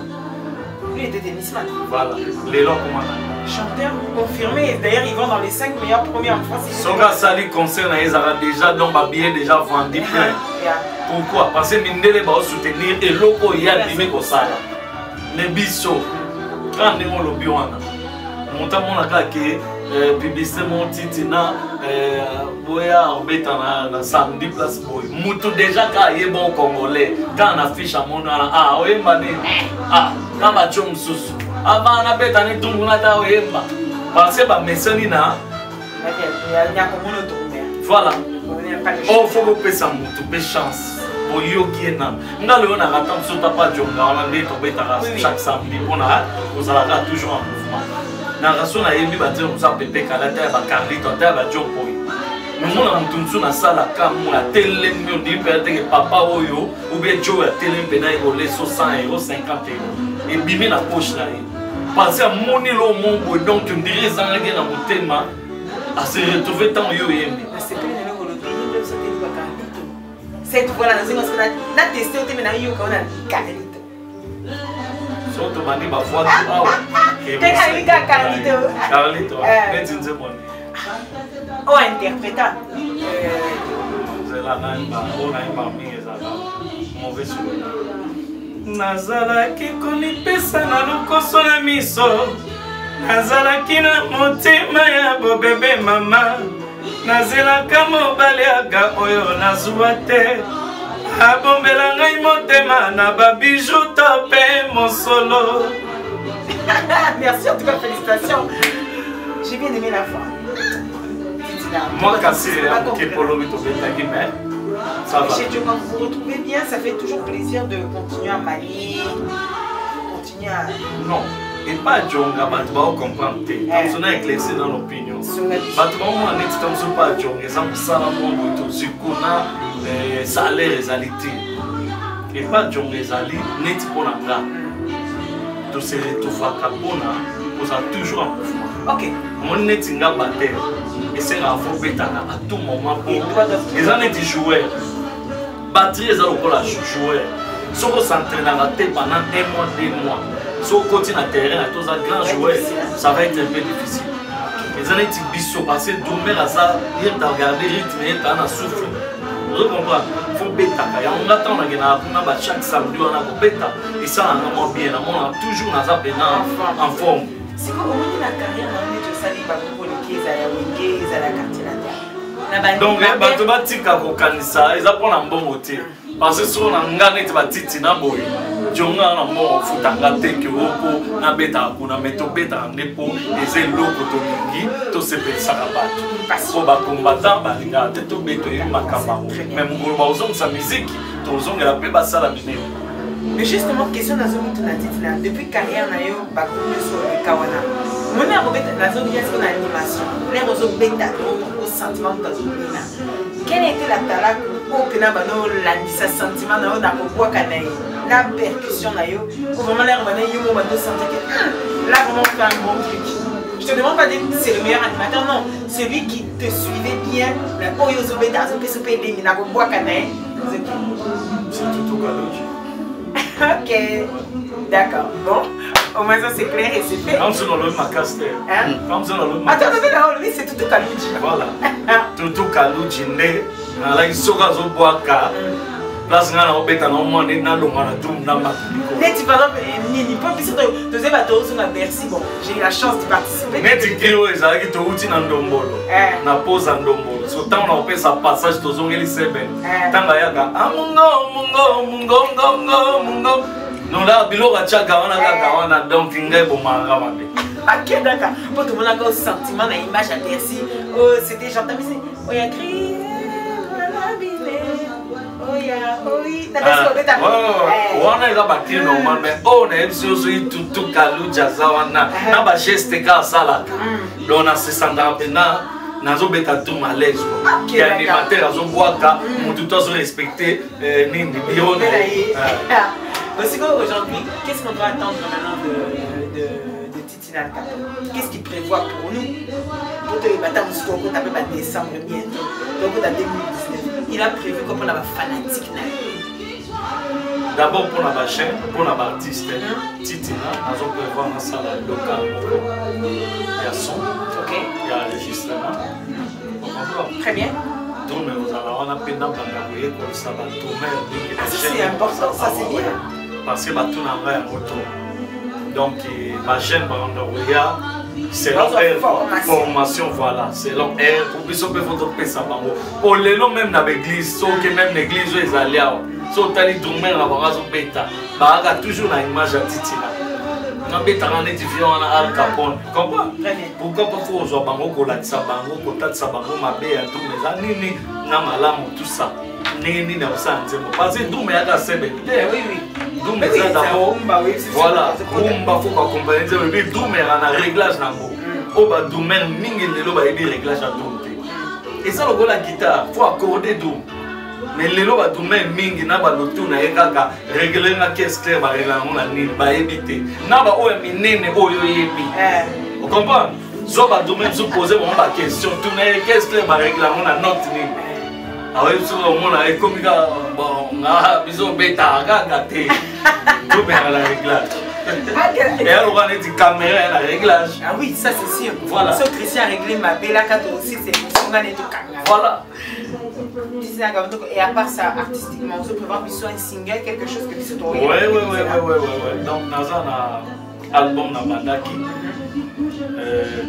Lui était tennisman. Voilà, les lois comment chanteur confirmé, d'ailleurs ils vont dans les 5 meilleurs premiers en France. Soga Sali concert ils aura déjà donc ba billet déjà vendu plein. Pourquoi? Parce que Mindele va soutenir et loko ya dimé ko sala. Les biso quand on le biwana. Monta mona ka ke publicité mon titina boya obeta na samedi place boy. Mutu déjà ka yebo congolais quand on affiche à mon ah oyemba ni ah kama chom susu. Avant on beta ni tunguna ta oyemba. Parce que ba mesani na voilà. Oh, faut que ça monte, peu chance. Pour yoki na. Ngalo on a ratam sota pas jonga, on a dit to beta chaque samedi. On a vous allez toujours en mouvement. Na rason na yembi ba dire on a pépé kala ta ba carlito ta ba joko. Nous on a mutunsu na sala kamu na telem yo di perte que papa oyo ou bien Joe telem pena ko les 100 €, 50 €. Et bimi na poche na. Parce que moni lo mongo donc tu me dirais ça na motema. À se retrouver tant yo yembi. C'est tout voilà, nous avons testé au thème de Carlito. Surtout mani ma voix de Carlito. Carlito, mais tu ne oh, interprétant. C'est la naïma, on a une mamie, mauvais souvenir. Nazala qui connaît pesa pesa na lukoso na miso nazalaki na motema ya bobebe mama nazelaka mobali aga oyo nazwa te abombela ngai motema na babiju to pe mosolo. Merci en tout cas, félicitations. J'ai bien aimé la fin. Moi Cassie qui pour le retour mais ça va. Quand vous vous retrouvez bien, ça fait toujours plaisir de continuer à manier, continuer à... Non. Et pas Djonga, tu vas comprendre. On a éclairci dans l'opinion. Tu vas voir, on n'est pas Djonga. Ça me semble bon, tu as salaire et réalité. Et pas Djonga, n'est pas là. Tu sais, tu vas capona, tu as toujours un mouvement. Ok. Mon n'est pas batteur. Et c'est un faux bétana à tout moment. Les années du joueur. Batterie, ils ont la joueur. Si on s'entraîne à la tête pendant 1 mois, 2 mois. Si on continue à terrain, à tous les grands joueurs, ça va être un peu difficile. Les années de bisso, parce que dormir à ça, il y a regardé le rythme, il y a un souffle. Vous comprenez? Il faut bêta. On attend chaque samedi, on a bêta. Et ça, on a bien, on a toujours en forme. C'est quoi au moment de la carrière, on est au Sali Bakoko, les Kéza, la Wenge, la quartier latéral. Donc, les bâtiments qui ont canisa, ils apprennent un bon côté. Parce que si on a un gars qui va titi na boy, Djonga na mo futanga te ki woko na beta kuna meto beta nepo eze loko to mingi to se pensa kabatu. Parce que ba combattant ba linga te to beto e makamba. Même ngolo ba ozong sa musique, to ozong la pe ba sala mine. Mais justement question na zone tuna titina depuis carrière na yo ba komi so e kawana. Mona robeta na zone ya son animation. Les ozong beta au sentiment de zone. Quelle était la talak pour que la sentiment la percussion vraiment l'air là vraiment faire un bon truc. Je te demande pas de c'est le meilleur animateur, non, celui qui te suivait bien la Oyozo Beta c'est tout Kalouji. Ok, d'accord, bon, au moins ça c'est clair et c'est fait. Quand on a le macaster, attends, lui c'est tout Kalouji. Voilà, tout Kalouji né, on a une sogazo boaka. Place ngana obeta na omone na longa na dum na matiko. Neti par exemple nini pas biso to ze bato zo na Bercy bon, j'ai eu la chance de participer. Neti kilo ezalaki to uti na ndombolo. Na pose na ndombolo. So tant on opesa passage to zongeli seben. Tanga yaka mungo. Non là bilo achaka wana donc ngai bomanga mabe. OK d'accord. Pour tout le monde a un sentiment na image à Bercy. Oh c'était j'entends mais c'est oh y a crié wana eza bakili normal mais oyo nayebisi oyo soki tutu Kalouji aza wana na bageste ka asalaka donc nasesandaka mpena nazobeta tout malaise ke animateur azobwaka motu to azorespecte nini biro aujourd'hui qu'est-ce qu'on doit attendre maintenant de Titina Kato? Qu'est-ce qu'il prévoit pour nous? Pour te battre jusqu'au décembre bientôt, donc en 2019 il a prévu comme on a fanatique. D'abord pour la chaîne, pour l'artiste, Titina, nous avons prévu une salle locale. Il y a son, il y a enregistrement. Très bien. Donc nous allons appeler dans le pour ça va tourner. C'est important, ça c'est bien. Parce que tout n'a rien retour. Donc ma chaîne c'est leur formation, voilà, c'est leur air. Pour que ça peut faire ça. Pour les noms même dans l'église, sauf que même l'église est allée. Sauf que les domaines à Barazo Beta, Baraga toujours la image à Titina. On Beta on est différent à Al Capone. Comprends? Pourquoi pas faut jouer Bango Kolatsa Bango Kotatsa Bango Mabé à tout mais Nini Namalam tout ça. Nini n'a pas parce que Doumé a cassé oui. Doumé d'abord, voilà, Rumba faut pas comprendre, mais Doumé a un réglage d'ango. Oba Doumé mingi le loba et réglage à Doumé. Et ça le la guitare, faut accorder Doum. Mais le loba Doumé mingi n'a pas le tour na ekaka régler na caisse claire ba régler na ni ba éviter. Na ba o minene o yo yebi. Vous comprenez? Zoba Doumé se poser mon ba question, tourner caisse claire ba régler na note ni. Ah oui, c'est au moins comme bon, biso beta gaga te. Tout bien à la réglage. Et alors on a dit caméra et la réglage. Ah oui, ça c'est sûr. Voilà. Sauf Christian a réglé ma belle à 4 aussi, c'est son gars et tout caméra. Voilà. Et à part ça, artistiquement, on se prévoit soit un single, quelque chose que tu dois. Ouais. Donc, Nazan a album Nabandaki.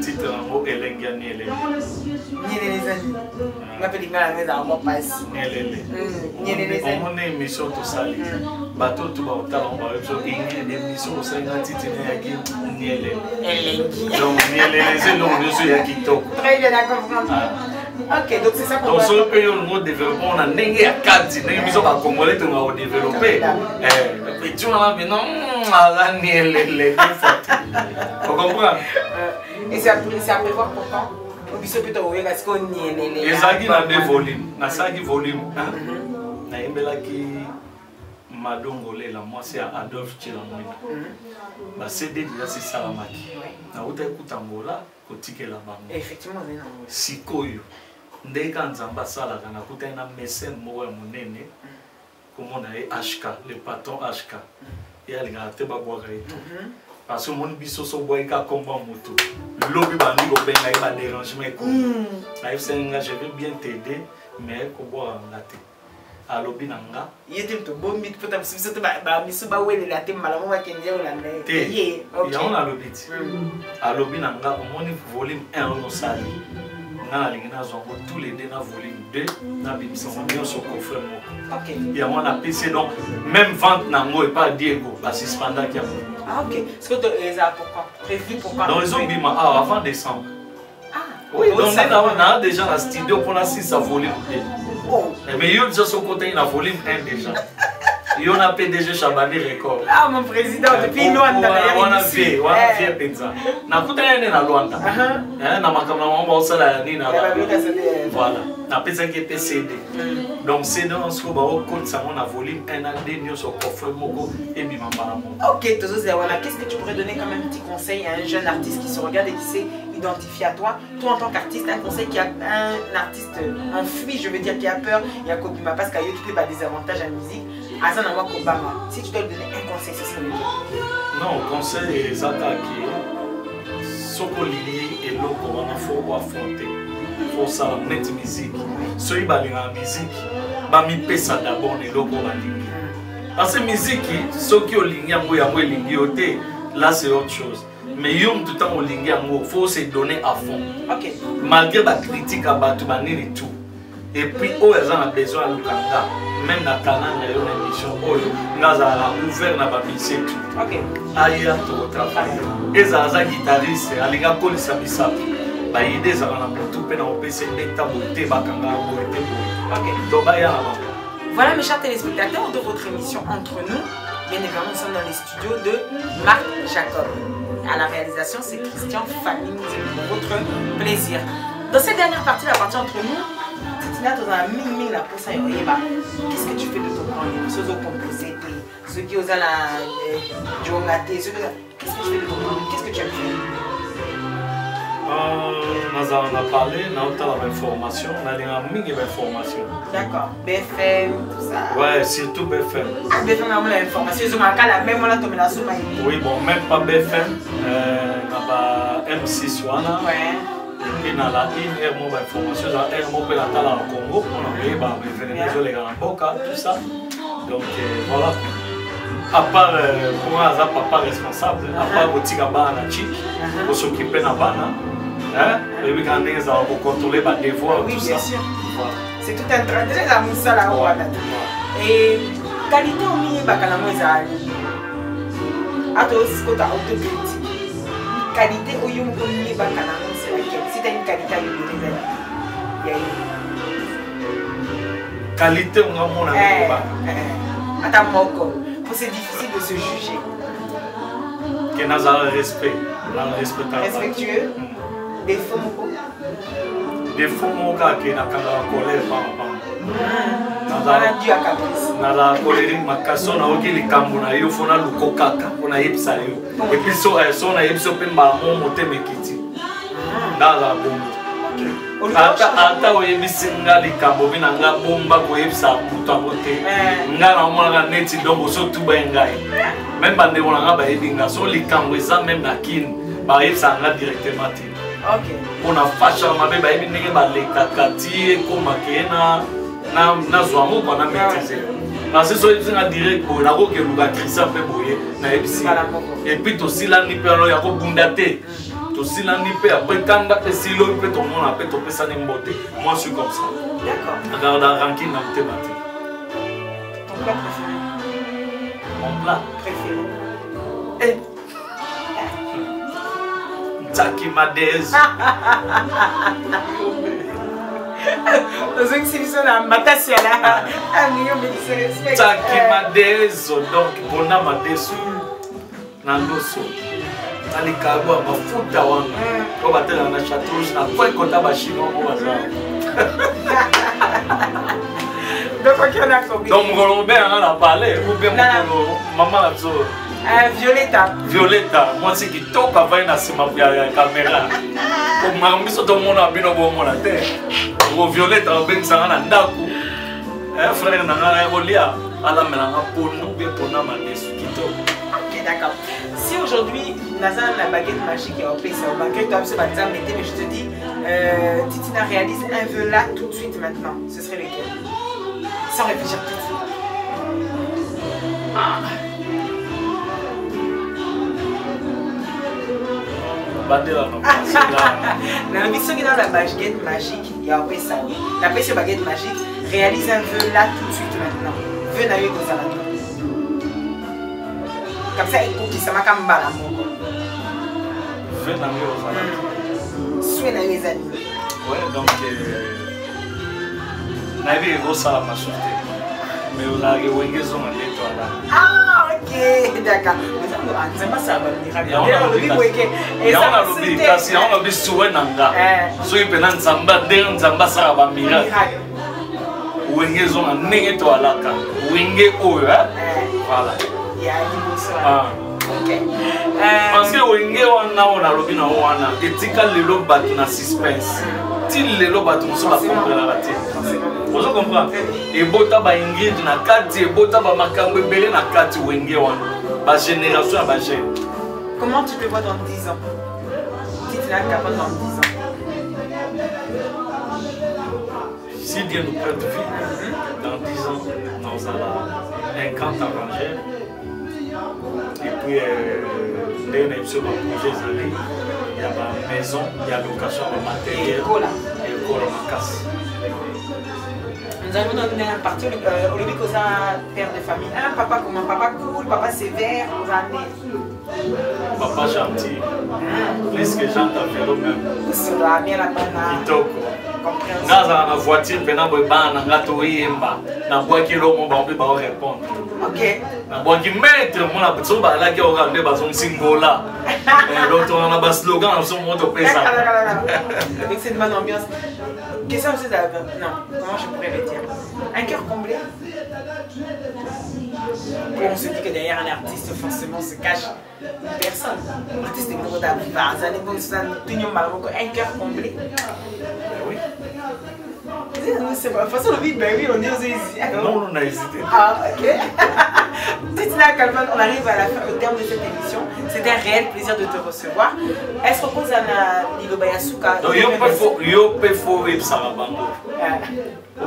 Titre en haut, Elengia Nielele. Nielele les amis. On appelle les gars à la maison, on va passer. Nielele. Nielele les amis. On a une émission tout sali. Bateau tout bas au talent, on va faire une émission au sein d'un titre Nielele. Donc, Nielele, c'est l'homme de ceux qui toquent. Très bien à comprendre. Ok, donc c'est ça qu'on va faire. Donc, si on développement, on a n'engagé à 4 ans, nous sommes congolais, on va développer. Et tu vois maintenant, on a Nielele. Vous comprenez? Et c'est à prévoir pour quand? On peut se peut-être ouvrir parce qu'on y est les. Les agues dans des volumes. Na sagi volume 1. Na imbela ki madongolé la moi c'est Adolphe Chilamwina. Ba CD déjà c'est Salamaki. Na uta kutangola kotike la bango. Effectivement on est dans. Sikoyo. Ndeka nzamba sala kana kuta na mécène moya monene. Comment on a HK, le patron HK. Et elle a te babouaka et tout. Parce que mon biso so boy ka combat moto. Lobby bandi go ben na dérangement ko. Na je vais bien t'aider mais ko boire ngate. A lobby nanga. Yete to bombi pota biso to ba miso ba wele la te malamu wa kenje ola ne. Ye. OK. Ya on a lobby. A lobby nanga on volume 1 on sali. Na lingina zongo tous les deux na volume 2 na bimisa on sur coffre moko. OK. Ya on a PC donc même vente nango et pas Diego ba suspenda qui a. Ah ok. Est-ce que tu les as pour quand? Prévu pour quand? Dans les zones bima avant décembre. Ah. Oui, donc on a déjà la studio pour la 6 à volume 2. Oh. Mais il y a déjà son côté la volume 1 déjà. Il y a un PDG Chabani Record. Ah mon président depuis Luanda d'ailleurs. On a fait penza. Na kuta yene na Luanda. Na makamna mamba osala ni na. Voilà. Na pesa qui était CD. Donc CD on se trouve au compte ça on a volume 1 à 2 nous sur coffre moko et bima mama. OK, Tozo Zewana, qu'est-ce que tu pourrais donner comme un petit conseil à un jeune artiste qui se regarde et qui s'est identifié à toi? Toi en tant qu'artiste, un conseil qui a un artiste enfui, je veux dire qui a peur, il y a Kobima parce qu'il y a eu des avantages à la musique. Si tu dois lui donner un conseil, c'est ce que je veux dire. Non, conseil est attaqué. Sokolini et l'autre, il faut affronter. Il faut ça mettre musique. Ceux qui ont la musique, ils paient ça d'abord et l'autre va linger. Parce que la musique, ceux qui ont linger, là c'est autre chose. Mais tout le temps, il faut se donner à fond. Okay. Malgré la critique à Batu, et tout. Et puis, ils ont besoin de Lukanda. Même dans Canada, il y a une émission où ils ont ouvert la musique. Ok. Aïe, tout travail. Et ils sont guitaristes, ils ont police à Bissap. Ils ont des PC, des taboutés, voilà mes chers téléspectateurs de votre émission Entre nous. Bien évidemment, nous sommes dans les studios de Marc Jacob. À la réalisation, c'est Christian Fanning pour votre plaisir. Dans cette dernière partie, la partie entre nous, Titina, tu as mis la poste à Yoyeba. Qu'est-ce que tu fais de ton temps? Ceux qui ont composé, ceux qui ont la Djongate, qu'est-ce que tu fais de ton temps? Qu'est-ce que tu aimes faire? Nous avons parlé, nous avons l'information, nous avons mis l'information. D'accord, BFM, tout ça. Ouais, surtout BFM. Ah, BFM a l'information, ils ont marqué la même, on a tombé la soupe. Oui, bon, même pas BFM, nous avons M6 Wana. Ouais. Et puis, nous avons une information, nous avons une information au Congo, on a vu les Boka, tout ça. Donc, voilà. À part pour un papa responsable, à part Botika Bana Chik, pour s'occuper de la Bana. Et puis quand ils ont contrôlé les devoirs, oui, tout bien ça. Sûr. Voilà. C'est tout un train de la moussa là. Et qualité au milieu, bakalamo ezali. Ato aussi quand tu as autocritique. Qualité au milieu, bakalamo c'est laquelle? Si tu as une qualité à lui donner, il y a une qualité on a mon ami. Attends moko. C'est difficile de se juger. Que nous avons respect, respectueux. Des faux mots. Des faux mots qui n'a qu'à la colère Nous avons dû à caprice. Nous avons colère, ma casson a oublié les cambona, il faut na luko kaka, on a yé ça yo. Et puis so a yé so pemba mon moté mekiti. Dans la bombe. Ata oye bisinga li kambo bina nga bomba ko yé ça puta moté. Nga na mwana neti dombo so tuba ngai. même bande on a ba ebinga so likambo eza même na kin ba yebsa nga directement ti OK on a fâché ma be ba ebi ndenge ba lekaka ti ko makena na zwango ko na maîtriser parce que so nga direct ko na ko ke luka Christian pe boye na ebisi et puis to silani pe ya ko bunda te to silani pe après kanda pe silo pe to mona pe to pesa ni mbote moi je suis comme ça d'accord regarde ranking na thématique ton plat préféré mon plat préféré Taki Madez. Taki Madez, donc bona Madesu. Nandoso. Talikabo mafuta wana. Ko batela na château na kwa kota ba chino mo baza. Donc OK on a compris. Donc Robert on a parlé ou bien maman la zo. Violetta. Violetta, moi c'est qui top avant na sima ya caméra. Comme mamiso to mona bino bo mona te. Ko Violetta ben sanga na ndaku. Frère na ngana olia ala melanga pono bien pona manesu qui top. OK d'accord. Si aujourd'hui Nazan la baguette magique est au PC, au baguette toi c'est pas ça mais je te dis Titina réalise un vœu là tout de suite maintenant. Ce serait lequel? Sans réfléchir tout de suite. La mission qui est dans la baguette magique, il y a un peu ça. La baguette magique réalise un vœu là tout de suite maintenant. Vœu n'a eu aux alentours. Comme ça, il faut qu'il s'en comme balambo. Vœu n'a eu aux alentours. Souhait n'a eu les animaux. Ouais, donc. N'a eu gros ça la majorité. Mais on a eu une raison à l'étoile. Ah, ok, d'accord. C'est pas ça, on a lobby, kasi on a lobby souhait nanga. So il peut n'en zamba, d'un zamba ça va miracle. Wenge zona nenge to alaka. Wenge oyo, voilà. Il y a une OK. Parce que wenge wana on a lobby na wana, etika lelo batu na suspense. Ti lelo batu so ba comprendre la tête. Vous comprenez? Et bota ba Ingrid na kati, et bota ba makambo ebele na kati wenge wana. Ba génération à ba jeune. Comment tu te vois dans 10 ans? Si tu es capable dans 10 ans. Si Dieu nous prête vie, dans 10 ans, nous allons un camp arrangé. Et puis, il y a une projet, il y a ma maison, il y a location de matériel. Et école à ma casse. Nous avons dans une partie, au début, qu'on a père de famille. Un papa comment? Papa cool, papa sévère, vous en êtes. Papa gentil. Plus que j'entends faire même. Ça doit bien la peine. Dans la voiture, pendant que je suis na boaki lo mo ba répondre. OK. Na boaki maître mon na besoin ba la ki o ga ba son singola. L'autre on a ba slogan sur mon to pesa. Avec cette bonne ambiance. Question aussi non, comment je pourrais le dire? Un cœur comblé. On se dit que derrière un artiste forcément se cache une personne. L'artiste est beaucoup d'avance, un cœur comblé. Oui. C'est pas façon de vivre, ben oui, on est aux hésité. Non, on a hésité. Ah, ok. Titina Kalman, on arrive à la fin, au terme de cette émission. C'était un réel plaisir de te recevoir. Est-ce qu'on pose à Lilobayasuka? Donc, yo pe fo et ça va bango.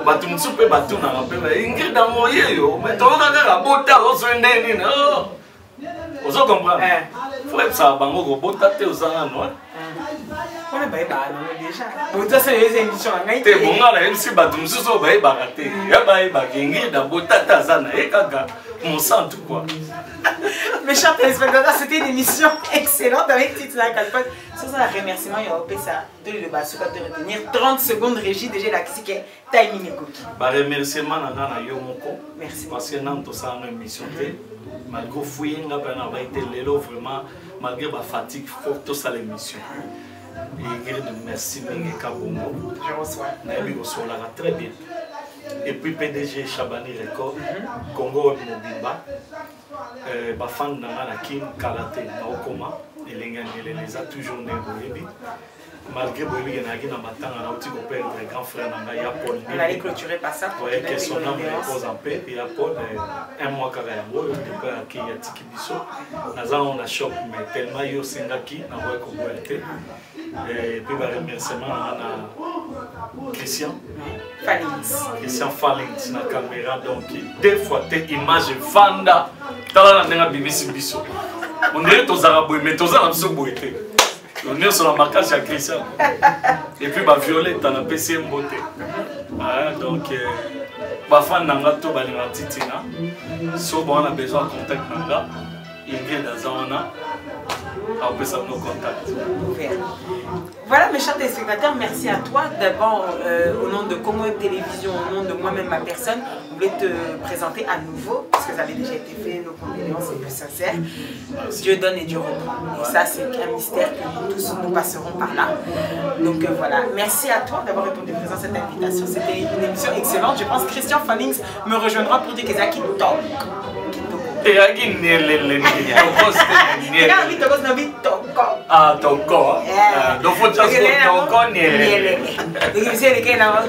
Batu msupe batu na rapela. Ingrid dans mon yo, mais toi on a la bota au swendeni no. Vous comprenez? Faut être ça bango go bota te osanga no. On est déjà. Bon, ça c'est les émissions. T'es bon là, même si batu msuso ba baraté. Ya ba Ingrid dans bota ta zana e kaka. Mon sang tout quoi. Mes chers téléspectateurs, c'était une émission excellente avec Titina Kalman. Sans un remerciement, il y a ça de Lilobayasuka de retenir 30 secondes régie déjà la qui est timing et cookie. Bah remerciement na yo moko. Merci. Parce que nan to ça une émission malgré fouiller nga pa na ba été lelo vraiment malgré ma fatigue faut tout ça l'émission. Et merci mingi kabongo. Je reçois. Na bi reçoit très bien. Et puis PDG Chabani Record, Congo Mobimba. bafan nanga na kin karaté na okoma elengani les a toujours né boyebi malgré boyebi na batanga na uti ko perdre grand frère nanga ya Paul on allait clôturer par ça ouais que son âme repose en paix et ya Paul un mois kaka yango depuis aki ya tiki biso naza on a choc mais tellement yo sengaki na boye ko boyete et puis ba remerciement na Christian Fallings na caméra donc deux fois tes images vanda tala na nga bibisi biso on dirait tozara boy mais tozara biso boyete on est sur la marquage à Christian et puis ba Violette na PC mbote donc ba fan nanga to ba linga titina so bon on a besoin de contact nanga il vient dans zona après ça nos contacts. Voilà mes chers téléspectateurs, merci à toi. D'abord au nom de Congo Télévision, au nom de moi-même, ma personne, je voulais te présenter à nouveau, parce que ça avait déjà été fait, nos condoléances les plus sincères. Dieu donne et Dieu reprend. Et ça c'est un mystère que nous tous nous passerons par là. Donc voilà, merci à toi d'avoir répondu présent à cette invitation. C'était une émission excellente. Je pense que Christian Fallings me rejoindra pour dire que c'est qui talk.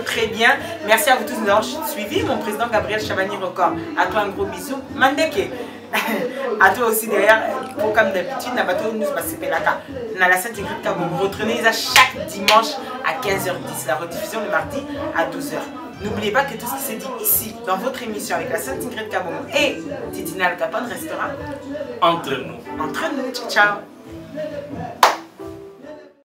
Très bien. Merci à vous tous de nous avoir suivis. Mon président Gabriel Chabani Record. À toi un gros bisou. Mandeke. À toi aussi derrière, comme d'habitude, nous la Sainte Ingrid Kabongo. Retenez à chaque dimanche à 15h10. La rediffusion le mardi à 12h. N'oubliez pas que tout ce qui s'est dit ici, dans votre émission avec la Sainte Ingrid Kabongo et Titina Al Capone restera entre nous. Entre nous, ciao.